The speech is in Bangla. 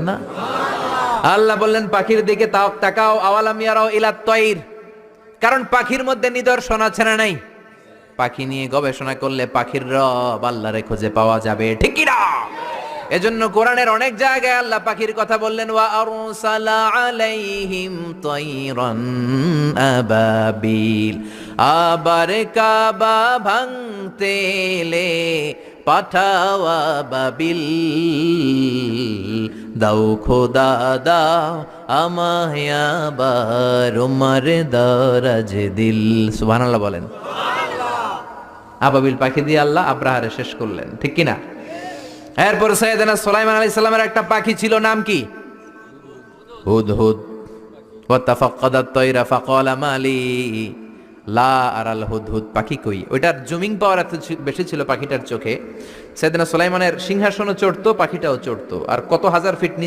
না? আল্লাহ বললেন পাখির দিকে তাকাও, আওয়ালাম ইয়ারাও ইলাত তাইর, কারণ পাখির মধ্যে নিদর্শন আছে না নাই? পাখি নিয়ে গবেষণা করলে পাখির রব আল্লাহরে খুঁজে পাওয়া যাবে, ঠিক কি না? এজন্য কোরআনের অনেক জায়গায় আল্লাহ পাখির কথা বললেন, ওয়া আরসালা আলাইহিম তাইরান আবাবিল, আবার কাবা ভাঙতে এলে পাঠাওয়া বাবিল, দাও খোদা দাও আমায় আবার উমার দারাজ দিল। সুবহানাল্লাহ বলেন। আবাবিল পাখি দিয়ে আল্লাহ আব্রাহারে শেষ করলেন, ঠিক কি না? এরপর সাইয়েদনা সুলাইমান আলাইহিস সালামের একটা পাখি ছিল, নাম কি? হুদহুদ। ওয়া তাফাক্কাদাত তায়রা ফাকালা মালি লা আরাল হুদহুদ, পাখি কই? ওইটার জুমিং পাওয়ার এত বেশি ছিল পাখিটার চোখে, সাইয়েদনা সুলাইমানের সিংহাসনও চড়তো, পাখিটাও চড়তো, আর কত হাজার ফিট নিচে